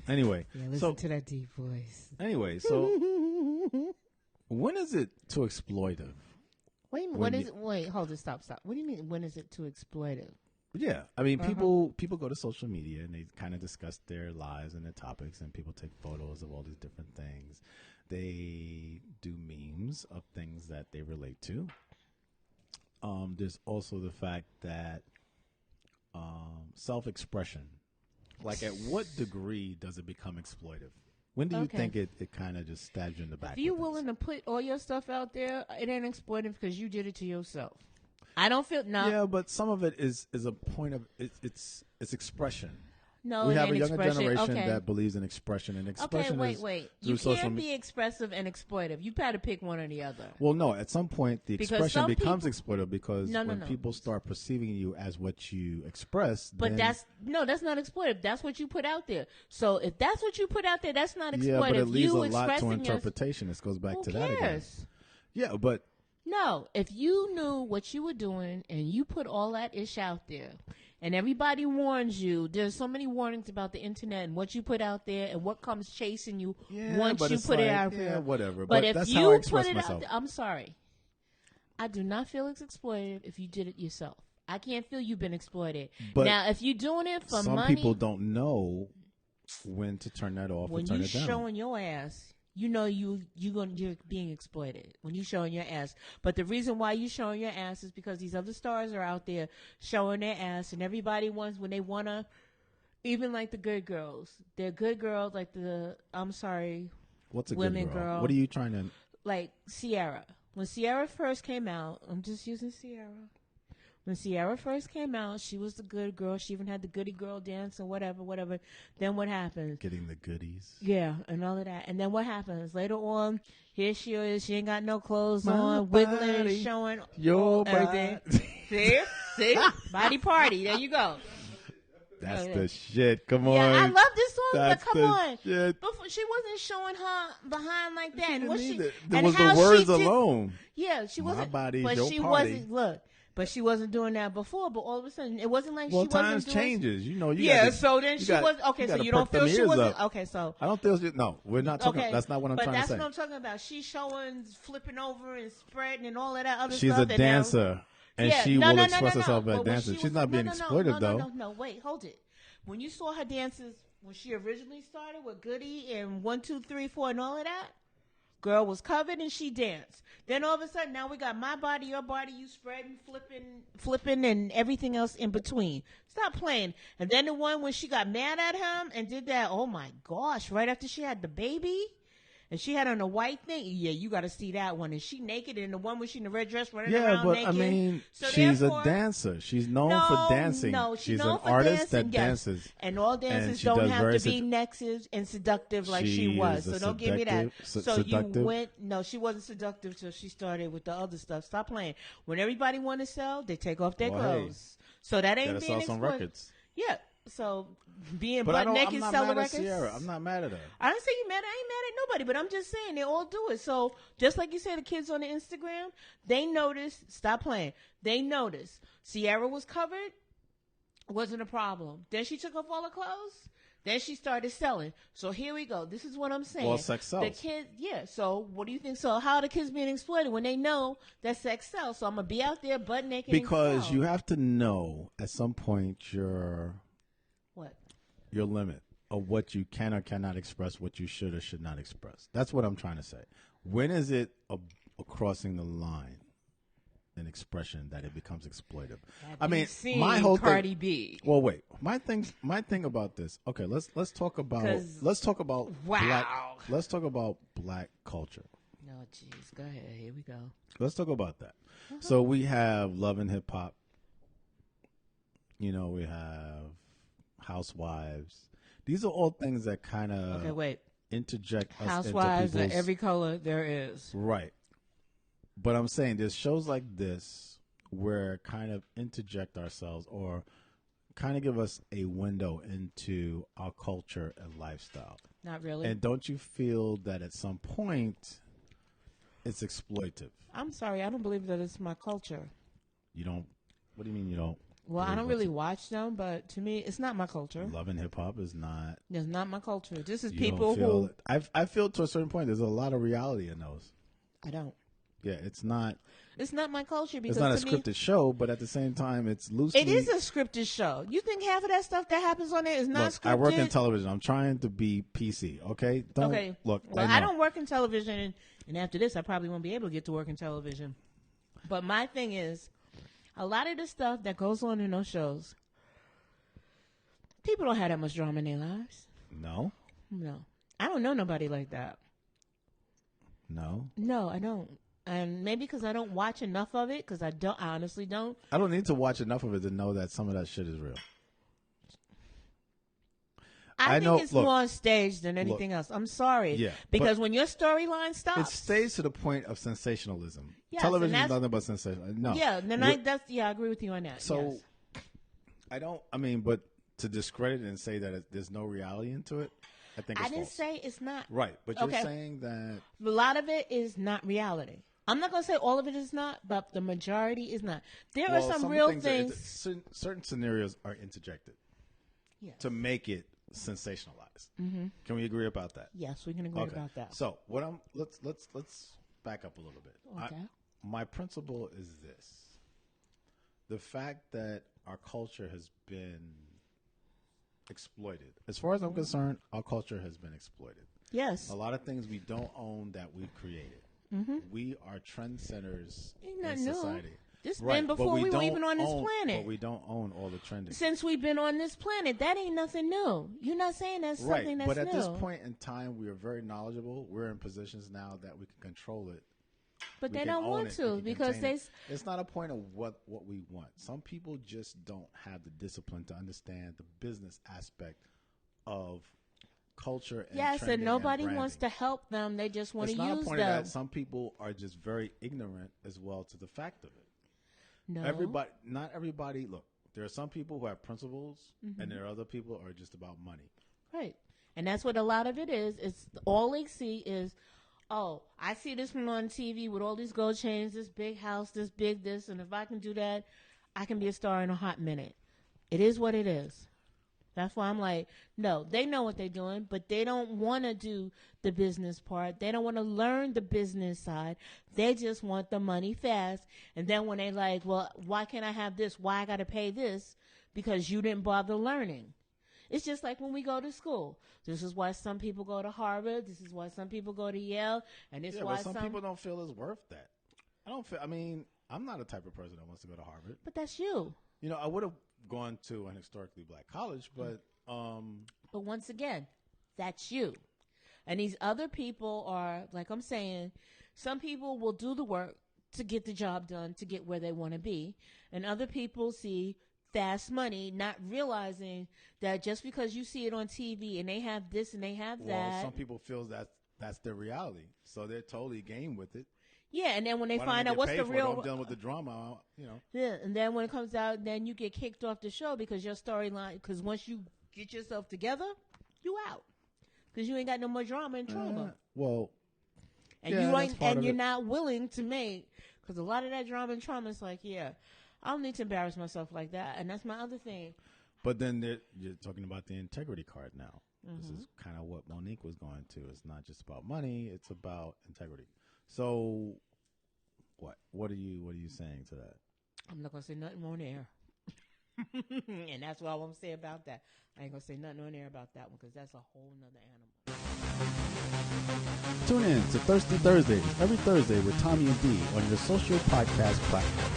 Anyway, Yeah, listen to that deep voice. Anyway, so when is it too exploitive? Wait, what is it? Wait, hold it, stop. What do you mean? When is it too exploitive? Yeah, I mean, people go to social media and they kind of discuss their lives and their topics, and people take photos of all these different things. They do memes of things that they relate to. There's also the fact that self-expression. Like, at what degree does it become exploitive? When do you think it kind of just stabs you in the back? If you're willing to put all your stuff out there, it ain't exploitive because you did it to yourself. I don't feel Yeah, but some of it is a point of it's expression. No, we it have ain't a younger expression. generation that believes in expression, and expression is wait. through You social can't be expressive and exploitive. You got to pick one or the other. Well, no. At some point, the Because expression some becomes people- exploitive because when people start perceiving you as what you express. But then, that's not exploitive. That's what you put out there. So if that's what you put out there, that's not exploitive. yeah, but it leaves you a lot to expressing interpretation. This goes back Who to that again. cares? Yeah, but No, if you knew what you were doing and you put all that ish out there and everybody warns you, there's so many warnings about the internet and what you put out there and what comes chasing you once you put it out there. Yeah, whatever. But if that's you how I put express it myself. out there, I'm sorry. I do not feel it's exploitive if you did it yourself. I can't feel you've been exploited. But now, if you're doing it for some money, people don't know when to turn that off when or turn you it down. showing your ass, you know you're being exploited when you showing your ass. But the reason why you showing your ass is because these other stars are out there showing their ass, and everybody wants when they wanna, even like the good girls. They're good girls like What's a women good girl? girl. What are you trying to? Like Sierra. When Sierra first came out, I'm just using Sierra. When Sierra first came out, she was the good girl. She even had the goody girl dance and whatever. Then what happened? Getting the goodies. Yeah, and all of that. And then what happens? Later on, here she is. She ain't got no clothes My on, body, wiggling, showing your everything. body. See? Body party. There you go. That's the shit. Come on. Yeah, I love this song, That's but come the on. shit. Before, she wasn't showing her behind like that. She And didn't what need she, it. There and was how the words she did- alone. Yeah, she My wasn't. body, but your she party. wasn't. Look, but she wasn't doing that before. But all of a sudden, it wasn't like Well, she wasn't times doing. changes. You know. You Yeah. gotta, So then you she got- was okay. So gotta you don't perk them feel she ears wasn't up. okay. So I don't feel. No, we're not talking. okay. That's not what I'm but trying to that's say. what I'm talking about. She's showing, flipping over and spreading and all of that other She's stuff. a and now- dancer, and Yeah, she no, will no, express no, herself no. as But when dancer. she She's was- not being exploitive, though. No. Wait, hold it. When you saw her dances when she originally started with Goody and 1, 2, 3, 4 and all of that, girl was covered and she danced. Then all of a sudden, now we got my body, your body, you spreading, flipping, and everything else in between. Stop playing. And then the one when she got mad at him and did that, oh my gosh, right after she had the baby. And she had on a white thing. Yeah, you got to see that one. And she naked, and the one when she in the red dress running Yeah, around but naked. I mean, So she's therefore- a dancer. She's known for dancing. No, she's known an for artist dancing, that yes. dances. And all dances she don't does have very to be nexive and seductive like she was. is a So don't give me that. seductive- You went. No, she wasn't seductive till she started with the other stuff. Stop playing. When everybody want to sell, they take off their Well, hey, clothes. So that ain't Gotta being sell some exploited. records. Yeah. So being But butt I'm naked not selling mad at records. Sierra. I'm not mad at her. I didn't say you mad. I ain't mad at nobody, but I'm just saying they all do it. So just like you said, the kids on the Instagram, they notice. Stop playing. They notice. Sierra was covered, wasn't a problem. Then she took off all her clothes. Then she started selling. So here we go. This is what I'm saying. Well, sex sells. The kids, yeah. So what do you think? So how are the kids being exploited when they know that sex sells? So I'm gonna be out there butt naked. Because and sell. you have to know at some point your limit of what you can or cannot express, what you should or should not express. That's what I'm trying to say. When is it a crossing the line in expression that it becomes exploitive? Have I mean, you seen my whole Cardi thing. B. Well, wait. My thing about this. Okay, let's talk about Wow. let's talk about black culture. No, jeez. Go ahead. Here we go. Let's talk about that. So we have Love and Hip Hop. You know, we have Housewives. These are all things that kind of interject us Housewives into of people's, every color there is. right. But I'm saying there's shows like this where kind of interject ourselves or kind of give us a window into our culture and lifestyle. Not really. And don't you feel that at some point it's exploitive? I'm sorry, I don't believe that it's my culture. You don't? What do you mean you don't? Well, I don't really watch them, but to me, it's not my culture. Love and hip hop is not. It's not my culture. This is You people don't who. I feel to a certain point. There's a lot of reality in those. I don't. Yeah, it's not. It's not my culture because It's not a to me, scripted show, but at the same time, it's loosely. it is a scripted show. You think half of that stuff that happens on there is not scripted? I work in television. I'm trying to be PC. Okay. Okay. Look. Well, I don't work in television, and after this, I probably won't be able to get to work in television. But my thing is, a lot of the stuff that goes on in those shows, people don't have that much drama in their lives. No. I don't know nobody like that. No, I don't. And maybe because I don't watch enough of it, because I honestly don't. I don't need to watch enough of it to know that some of that shit is real. I think it's more on stage than anything else. I'm sorry. Yeah. Because when your storyline stops. It stays to the point of sensationalism. Yes, television is nothing but sensational. No. Yeah, I agree with you on that. So, yes. But to discredit and say that there's no reality into it, I think it's I didn't false. say it's not. Right, but you're saying that. A lot of it is not reality. I'm not going to say all of it is not, but the majority is not. There are some real things. Certain scenarios are interjected to make it sensationalized. Mm-hmm. Can we agree about that? Yes, we can agree about that. So let's back up a little bit. Okay. My principle is this: the fact that our culture has been exploited. As far as I'm concerned, our culture has been exploited. Yes. A lot of things we don't own that we've created. Mm-hmm. We are trendsetters in society. This been before we were even on this planet. But we don't own all the trending. Since we've been on this planet, that ain't nothing new. You're not saying that's something that's new. But at this point in time, we are very knowledgeable. We're in positions now that we can control it. But they don't want to because it's not a point of what we want. Some people just don't have the discipline to understand the business aspect of culture and and nobody wants to help them. They just want to use them. It's not a point of that. Some people are just very ignorant as well to the fact of it. No. Not everybody. Look, there are some people who have principles, and there are other people who are just about money. Right. And that's what a lot of it is. It's all they see is, oh, I see this one on TV with all these gold chains, this big house, this big this, and if I can do that, I can be a star in a hot minute. It is what it is. That's why I'm like, no, they know what they're doing, but they don't want to do the business part. They don't want to learn the business side. They just want the money fast. And then when they like, well, why can't I have this? Why I got to pay this? Because you didn't bother learning. It's just like when we go to school. This is why some people go to Harvard. This is why some people go to Yale. And this is why some people don't feel it's worth that. I'm not the type of person that wants to go to Harvard. But that's you. I would have gone to an historically black college, but But once again, that's you. And these other people are, like I'm saying, some people will do the work to get the job done, to get where they want to be. And other people see fast money, not realizing that just because you see it on TV and they have this and they have that. Well, some people feel that's their reality. So they're totally game with it. Yeah, and then when they find out what's the real... I'm done with the drama, Yeah, and then when it comes out, then you get kicked off the show because your storyline... Because once you get yourself together, you out. Because you ain't got no more drama and trauma. And you're not willing to make... Because a lot of that drama and trauma is like, I don't need to embarrass myself like that. And that's my other thing. But then you're talking about the integrity card now. Mm-hmm. This is kind of what Monique was going to. It's not just about money. It's about integrity. So, what are you saying to that? I'm not gonna say nothing more on air, and that's what I want to say about that. I ain't gonna say nothing on air about that one because that's a whole nother animal. Tune in to Thirsty Thursdays every Thursday with Tommie and D on your social podcast platform.